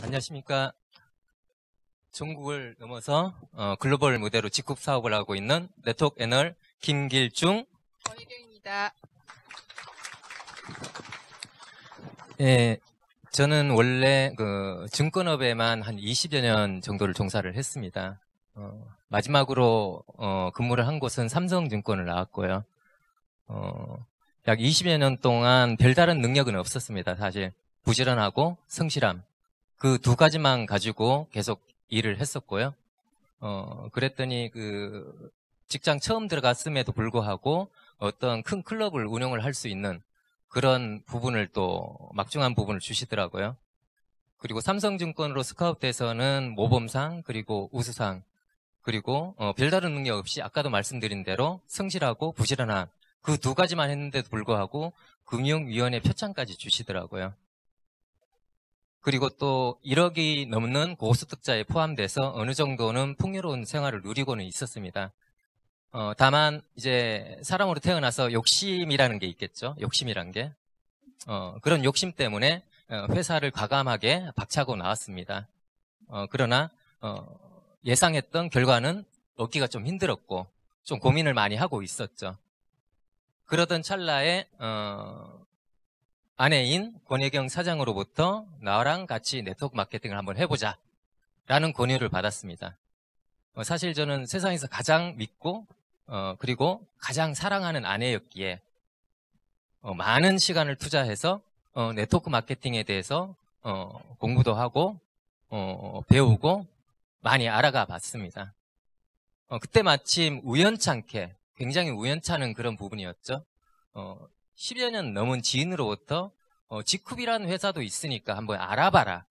안녕하십니까. 전국을 넘어서 글로벌 무대로 직급 사업을 하고 있는 네트워크 애널 김길중 권희경입니다. 예, 저는 원래 그 증권업에만 한 20여 년 정도를 종사를 했습니다. 마지막으로 근무를 한 곳은 삼성증권을 나왔고요. 약 20여 년 동안 별다른 능력은 없었습니다. 사실 부지런하고 성실함 그 두 가지만 가지고 계속 일을 했었고요. 그랬더니 그 직장 처음 들어갔음에도 불구하고 어떤 큰 클럽을 운영을 할 수 있는 그런 부분을 또 막중한 부분을 주시더라고요. 그리고 삼성증권으로 스카웃돼서는 모범상 그리고 우수상 그리고 별다른 능력 없이 아까도 말씀드린 대로 성실하고 부지런한 그 두 가지만 했는데도 불구하고 금융위원회 표창까지 주시더라고요. 그리고 또 1억이 넘는 고소득자에 포함돼서 어느 정도는 풍요로운 생활을 누리고는 있었습니다. 다만 이제 사람으로 태어나서 욕심이라는 게 있겠죠. 욕심이란 게. 그런 욕심 때문에 회사를 과감하게 박차고 나왔습니다. 그러나 예상했던 결과는 얻기가 좀 힘들었고 좀 고민을 많이 하고 있었죠. 그러던 찰나에 아내인 권혜경 사장으로부터 나랑 같이 네트워크 마케팅을 한번 해보자 라는 권유를 받았습니다. 사실 저는 세상에서 가장 믿고 그리고 가장 사랑하는 아내였기에 많은 시간을 투자해서 네트워크 마케팅에 대해서 공부도 하고 배우고 많이 알아가 봤습니다. 그때 마침 우연찮게 굉장히 우연찮은 그런 부분이었죠. 10여 년 넘은 지인으로부터 지쿱이라는 회사도 있으니까 한번 알아봐라.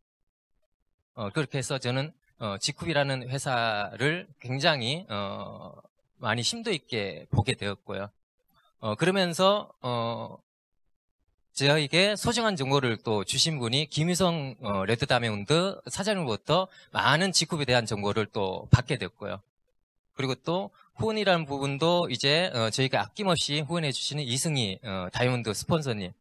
그렇게 해서 저는 지쿱이라는 회사를 굉장히 많이 심도 있게 보게 되었고요. 그러면서 저에게 소중한 정보를 또 주신 분이 김유성 레드다이아몬드 사장님으로부터 많은 지쿱에 대한 정보를 또 받게 됐고요. 그리고 또 후원이라는 부분도 이제 저희가 아낌없이 후원해 주시는 이승희 다이아몬드 스폰서님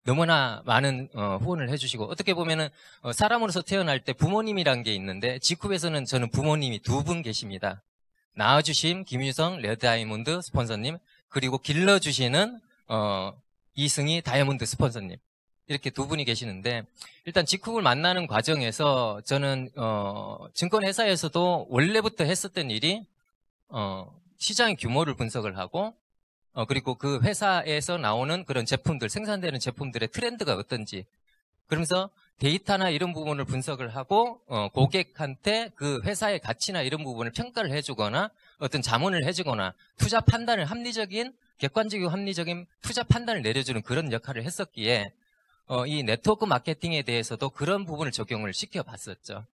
너무나 많은 후원을 해주시고 어떻게 보면은 사람으로서 태어날 때 부모님이란 게 있는데 지쿱에서는 저는 부모님이 두 분 계십니다. 낳아주신 김유성 레드다이아몬드 스폰서님 그리고 길러주시는 이승희 다이아몬드 스폰서님 이렇게 두 분이 계시는데 일단 지쿱을 만나는 과정에서 저는 증권회사에서도 원래부터 했었던 일이 시장의 규모를 분석을 하고 그리고 그 회사에서 나오는 그런 제품들, 생산되는 제품들의 트렌드가 어떤지 그러면서 데이터나 이런 부분을 분석을 하고 고객한테 그 회사의 가치나 이런 부분을 평가를 해주거나 어떤 자문을 해주거나 투자 판단을 합리적인 객관적이고 합리적인 투자 판단을 내려주는 그런 역할을 했었기에 이 네트워크 마케팅에 대해서도 그런 부분을 적용을 시켜봤었죠.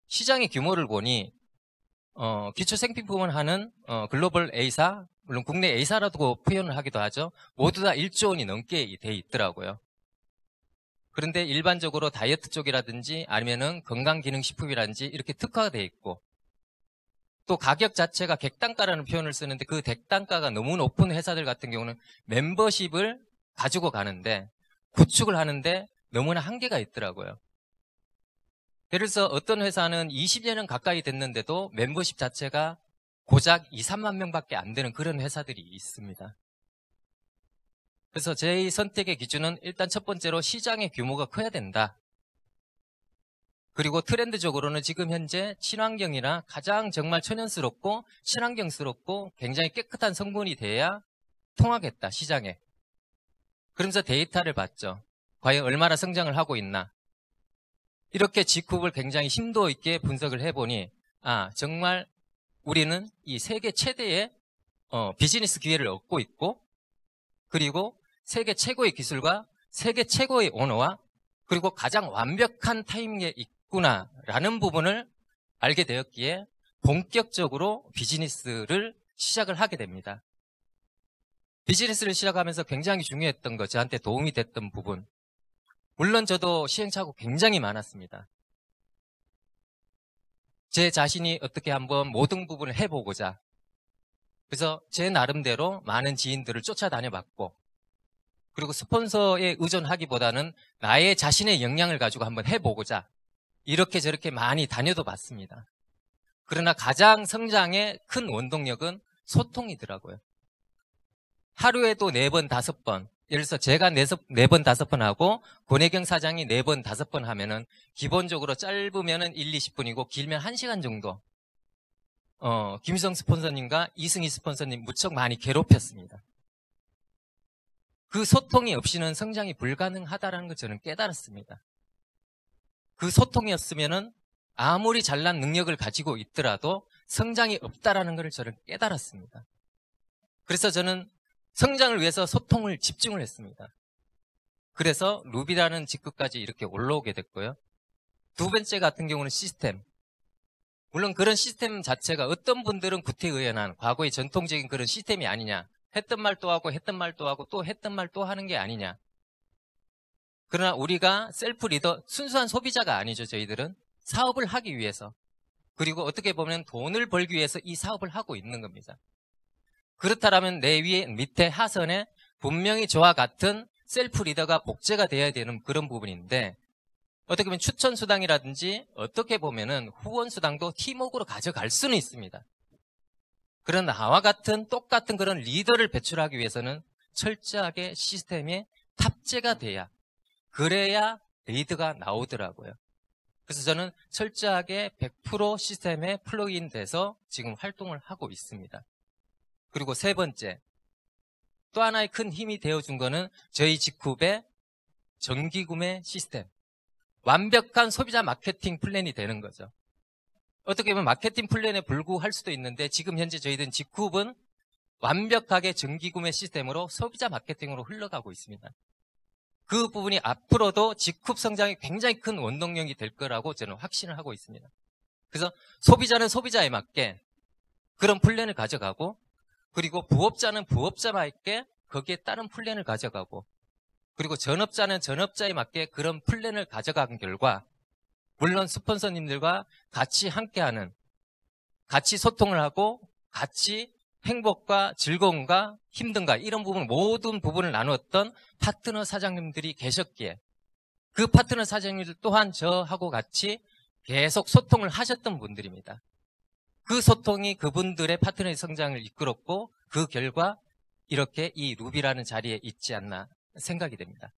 시장의 규모를 보니 기초 생필품을 하는 글로벌 A사, 물론 국내 A사라고 표현을 하기도 하죠. 모두 다 1조 원이 넘게 돼 있더라고요. 그런데 일반적으로 다이어트 쪽이라든지 아니면은 건강기능식품이라든지 이렇게 특화가 돼 있고 또 가격 자체가 객단가라는 표현을 쓰는데 그 객단가가 너무 높은 회사들 같은 경우는 멤버십을 가지고 가는데 구축을 하는데 너무나 한계가 있더라고요. 예를 들어서 어떤 회사는 20여 년 가까이 됐는데도 멤버십 자체가 고작 2, 3만 명밖에 안 되는 그런 회사들이 있습니다. 그래서 제 선택의 기준은 일단 첫 번째로 시장의 규모가 커야 된다. 그리고 트렌드적으로는 지금 현재 친환경이나 가장 정말 천연스럽고 친환경스럽고 굉장히 깨끗한 성분이 돼야 통하겠다, 시장에. 그러면서 데이터를 봤죠. 과연 얼마나 성장을 하고 있나. 이렇게 지쿱을 굉장히 심도 있게 분석을 해보니 정말 우리는 이 세계 최대의 비즈니스 기회를 얻고 있고 그리고 세계 최고의 기술과 세계 최고의 오너와 그리고 가장 완벽한 타이밍에 있구나라는 부분을 알게 되었기에 본격적으로 비즈니스를 시작을 하게 됩니다. 비즈니스를 시작하면서 굉장히 중요했던 거 저한테 도움이 됐던 부분 물론 저도 시행착오 굉장히 많았습니다. 제 자신이 어떻게 한번 모든 부분을 해보고자 그래서 제 나름대로 많은 지인들을 쫓아다녀봤고 그리고 스폰서에 의존하기보다는 나의 자신의 역량을 가지고 한번 해보고자 이렇게 저렇게 많이 다녀도 봤습니다. 그러나 가장 성장의 큰 원동력은 소통이더라고요. 하루에도 4번, 5번. 예를 들어서 제가 4번, 5번 하고 권혜경 사장이 4번, 5번 하면은 기본적으로 짧으면은 1, 20분이고 길면 1시간 정도 김희성 스폰서님과 이승희 스폰서님 무척 많이 괴롭혔습니다. 그 소통이 없이는 성장이 불가능하다는 걸 저는 깨달았습니다. 그 소통이었으면은 아무리 잘난 능력을 가지고 있더라도 성장이 없다라는 걸 저는 깨달았습니다. 그래서 저는 성장을 위해서 소통을 집중을 했습니다. 그래서 루비라는 직급까지 이렇게 올라오게 됐고요. 두 번째 같은 경우는 시스템. 물론 그런 시스템 자체가 어떤 분들은 구태의연한 과거의 전통적인 그런 시스템이 아니냐. 했던 말 또 하고 했던 말 또 하고 또 했던 말 또 하는 게 아니냐. 그러나 우리가 셀프 리더, 순수한 소비자가 아니죠. 저희들은 사업을 하기 위해서, 그리고 어떻게 보면 돈을 벌기 위해서 이 사업을 하고 있는 겁니다. 그렇다면 내 위에 밑에 하선에 분명히 저와 같은 셀프 리더가 복제가 돼야 되는 그런 부분인데, 어떻게 보면 추천 수당이라든지 어떻게 보면은 후원 수당도 팀워크로 가져갈 수는 있습니다. 그러나 나와 같은 똑같은 그런 리더를 배출하기 위해서는 철저하게 시스템에 탑재가 돼야, 그래야 리드가 나오더라고요. 그래서 저는 철저하게 100% 시스템에 플러그인 돼서 지금 활동을 하고 있습니다. 그리고 세 번째, 또 하나의 큰 힘이 되어준 거는 저희 직급의 정기구매 시스템. 완벽한 소비자 마케팅 플랜이 되는 거죠. 어떻게 보면 마케팅 플랜에 불구할 수도 있는데 지금 현재 저희들은 직급은 완벽하게 정기구매 시스템으로 소비자 마케팅으로 흘러가고 있습니다. 그 부분이 앞으로도 직급 성장이 굉장히 큰 원동력이 될 거라고 저는 확신을 하고 있습니다. 그래서 소비자는 소비자에 맞게 그런 플랜을 가져가고, 그리고 부업자는 부업자에 맞게 거기에 따른 플랜을 가져가고, 그리고 전업자는 전업자에 맞게 그런 플랜을 가져간 결과, 물론 스폰서님들과 같이 함께하는, 같이 소통을 하고 같이 행복과 즐거움과 힘든가 이런 부분, 모든 부분을 나누었던 파트너 사장님들이 계셨기에, 그 파트너 사장님들 또한 저하고 같이 계속 소통을 하셨던 분들입니다. 그 소통이 그분들의 파트너의 성장을 이끌었고, 그 결과 이렇게 이 루비라는 자리에 있지 않나 생각이 됩니다.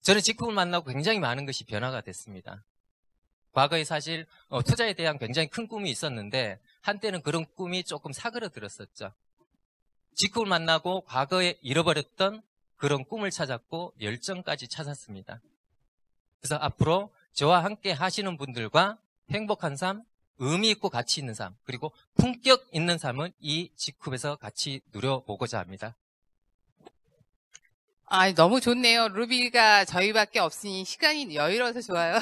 저는 직급을 만나고 굉장히 많은 것이 변화가 됐습니다. 과거에 사실 투자에 대한 굉장히 큰 꿈이 있었는데 한때는 그런 꿈이 조금 사그러들었었죠. 직급을 만나고 과거에 잃어버렸던 그런 꿈을 찾았고 열정까지 찾았습니다. 그래서 앞으로 저와 함께 하시는 분들과 행복한 삶, 의미 있고 가치 있는 삶, 그리고 품격 있는 삶을 이 직급에서 같이 누려보고자 합니다. 너무 좋네요. 루비가 저희밖에 없으니 시간이 여유로워서 좋아요.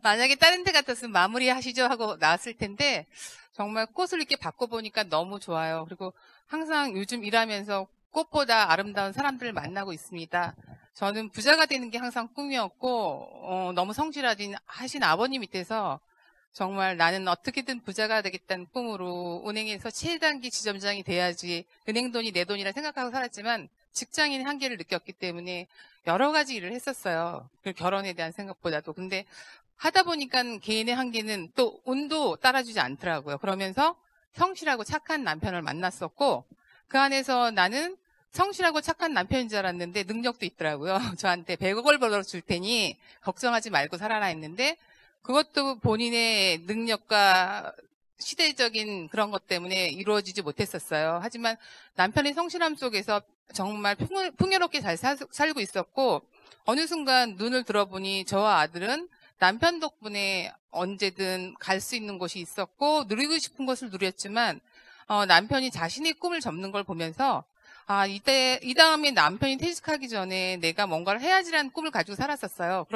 만약에 다른 데 같았으면 마무리 하시죠 하고 나왔을 텐데, 정말 꽃을 이렇게 바꿔보니까 너무 좋아요. 그리고 항상 요즘 일하면서 꽃보다 아름다운 사람들을 만나고 있습니다. 저는 부자가 되는 게 항상 꿈이었고, 너무 성실하신 아버님 밑에서 정말 나는 어떻게든 부자가 되겠다는 꿈으로 은행에서 최단기 지점장이 돼야지 은행 돈이 내 돈이라 생각하고 살았지만, 직장인의 한계를 느꼈기 때문에 여러 가지 일을 했었어요. 그 결혼에 대한 생각보다도. 근데 하다 보니까 개인의 한계는 또 운도 따라주지 않더라고요. 그러면서 성실하고 착한 남편을 만났었고, 그 안에서 나는 성실하고 착한 남편인 줄 알았는데 능력도 있더라고요. 저한테 100억을 벌어줄 테니 걱정하지 말고 살아라 했는데, 그것도 본인의 능력과 시대적인 그런 것 때문에 이루어지지 못했었어요. 하지만 남편의 성실함 속에서 정말 풍요롭게 잘 살고 있었고, 어느 순간 눈을 들어보니 저와 아들은 남편 덕분에 언제든 갈 수 있는 곳이 있었고 누리고 싶은 것을 누렸지만, 남편이 자신의 꿈을 접는 걸 보면서 이 다음에 남편이 퇴직하기 전에 내가 뭔가를 해야지라는 꿈을 가지고 살았었어요.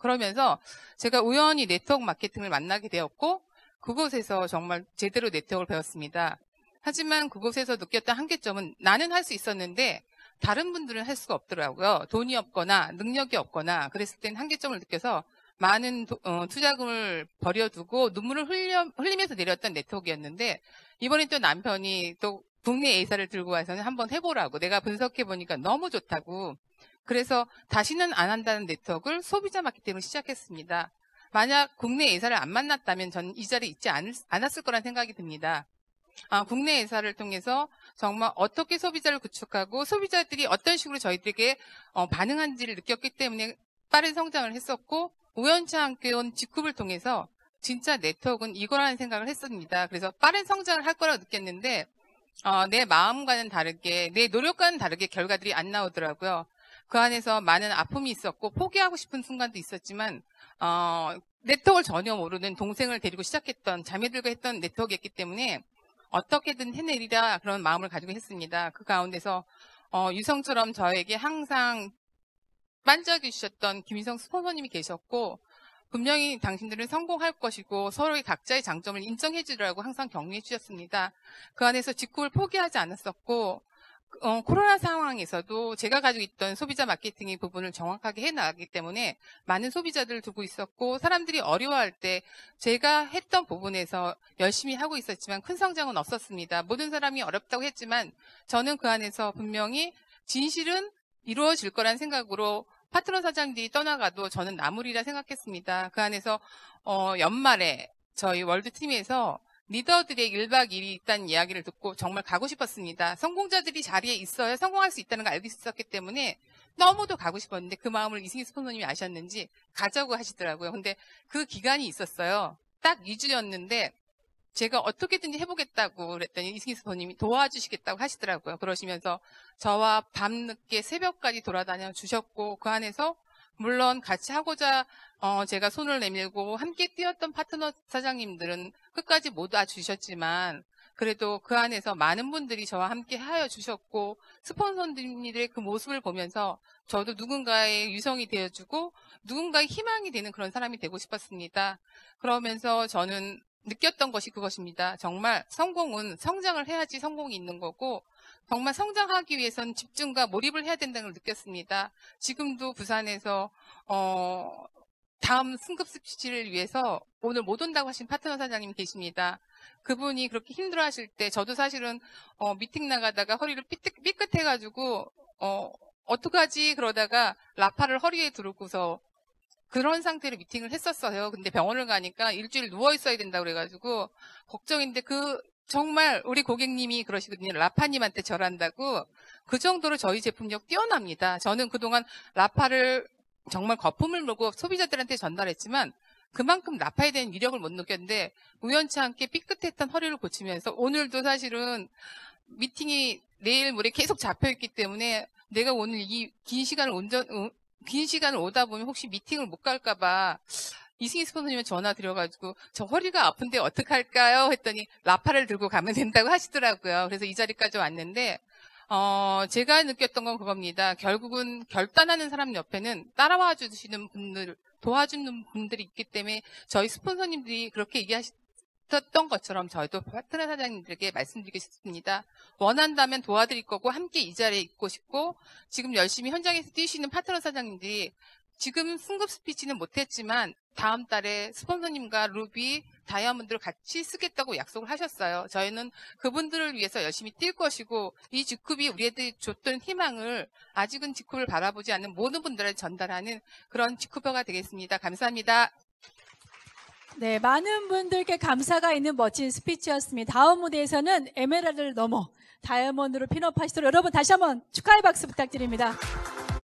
그러면서 제가 우연히 네트워크 마케팅을 만나게 되었고, 그곳에서 정말 제대로 네트워크를 배웠습니다. 하지만 그곳에서 느꼈던 한계점은 나는 할 수 있었는데 다른 분들은 할 수가 없더라고요. 돈이 없거나 능력이 없거나 그랬을 땐 한계점을 느껴서 많은 투자금을 버려두고 눈물을 흘리면서 내렸던 네트워크였는데, 이번에 또 남편이 또 국내 A사를 들고 와서는 한번 해보라고, 내가 분석해보니까 너무 좋다고 그래서 다시는 안 한다는 네트워크를 소비자 마케팅으로 시작했습니다. 만약 국내 예사를 안 만났다면 전 이 자리에 있지 않았을 거란 생각이 듭니다. 국내 예사를 통해서 정말 어떻게 소비자를 구축하고 소비자들이 어떤 식으로 저희들에게 반응한지를 느꼈기 때문에 빠른 성장을 했었고, 우연치 않게 온 직급을 통해서 진짜 네트워크는 이거라는 생각을 했습니다. 그래서 빠른 성장을 할 거라고 느꼈는데 내 마음과는 다르게, 내 노력과는 다르게 결과들이 안 나오더라고요. 그 안에서 많은 아픔이 있었고 포기하고 싶은 순간도 있었지만 네트워크를 전혀 모르는 동생을 데리고 시작했던, 자매들과 했던 네트워크였기 때문에 어떻게든 해내리라 그런 마음을 가지고 했습니다. 그 가운데서 유성처럼 저에게 항상 반짝여 주셨던 김희성 스폰서님이 계셨고, 분명히 당신들은 성공할 것이고 서로의 각자의 장점을 인정해 주라고 항상 격려해 주셨습니다. 그 안에서 직급을 포기하지 않았었고, 코로나 상황에서도 제가 가지고 있던 소비자 마케팅의 부분을 정확하게 해나가기 때문에 많은 소비자들을 두고 있었고, 사람들이 어려워할 때 제가 했던 부분에서 열심히 하고 있었지만 큰 성장은 없었습니다. 모든 사람이 어렵다고 했지만 저는 그 안에서 분명히 진실은 이루어질 거란 생각으로 파트너 사장들이 떠나가도 저는 나물이라 생각했습니다. 그 안에서 연말에 저희 월드팀에서 리더들의 1박 2일이 있다는 이야기를 듣고 정말 가고 싶었습니다. 성공자들이 자리에 있어야 성공할 수 있다는 걸 알고 있었기 때문에 너무도 가고 싶었는데 그 마음을 이승희 스폰서님이 아셨는지 가자고 하시더라고요. 근데 그 기간이 있었어요. 딱 2주였는데 제가 어떻게든지 해보겠다고 그랬더니 이승희 스폰서님이 도와주시겠다고 하시더라고요. 그러시면서 저와 밤늦게 새벽까지 돌아다녀 주셨고, 그 안에서 물론 같이 하고자 제가 손을 내밀고 함께 뛰었던 파트너 사장님들은 끝까지 못 와주셨지만 그래도 그 안에서 많은 분들이 저와 함께 하여 주셨고, 스폰서님들의 그 모습을 보면서 저도 누군가의 유성이 되어주고 누군가의 희망이 되는 그런 사람이 되고 싶었습니다. 그러면서 저는 느꼈던 것이 그것입니다. 정말 성공은 성장을 해야지 성공이 있는 거고, 정말 성장하기 위해서는 집중과 몰입을 해야 된다는 걸 느꼈습니다. 지금도 부산에서 다음 승급 스피치를 위해서 오늘 못 온다고 하신 파트너 사장님이 계십니다. 그분이 그렇게 힘들어하실 때 저도 사실은 미팅 나가다가 허리를 삐끗해가지고 어떡하지 그러다가 라파를 허리에 두르고서 그런 상태로 미팅을 했었어요. 근데 병원을 가니까 일주일 누워 있어야 된다고 그래가지고 걱정인데 정말 우리 고객님이 그러시거든요. 라파님한테 절한다고. 그 정도로 저희 제품력 뛰어납니다. 저는 그동안 라파를 정말 거품을 물고 소비자들한테 전달했지만 그만큼 라파에 대한 위력을 못 느꼈는데 우연치 않게 삐끗했던 허리를 고치면서 오늘도 사실은 미팅이 내일 모레 계속 잡혀있기 때문에 내가 오늘 이 긴 시간을 오다 보면 혹시 미팅을 못 갈까봐 이승희 스폰서님은 전화 드려가지고 저 허리가 아픈데 어떡할까요? 했더니 라파를 들고 가면 된다고 하시더라고요. 그래서 이 자리까지 왔는데 제가 느꼈던 건 그겁니다. 결국은 결단하는 사람 옆에는 따라와 주시는 분들, 도와주는 분들이 있기 때문에 저희 스폰서님들이 그렇게 얘기하셨던 것처럼 저희도 파트너 사장님들에게 말씀드리고 싶습니다. 원한다면 도와드릴 거고 함께 이 자리에 있고 싶고, 지금 열심히 현장에서 뛰시는 파트너 사장님들이 지금 승급 스피치는 못했지만 다음 달에 스폰서님과 루비, 다이아몬드를 같이 쓰겠다고 약속을 하셨어요. 저희는 그분들을 위해서 열심히 뛸 것이고, 이 직급이 우리한테 줬던 희망을 아직은 직급을 바라보지 않는 모든 분들에게 전달하는 그런 직급화가 되겠습니다. 감사합니다. 네, 많은 분들께 감사가 있는 멋진 스피치였습니다. 다음 무대에서는 에메랄드를 넘어 다이아몬드로 핀업하시도록 여러분 다시 한번 축하의 박수 부탁드립니다.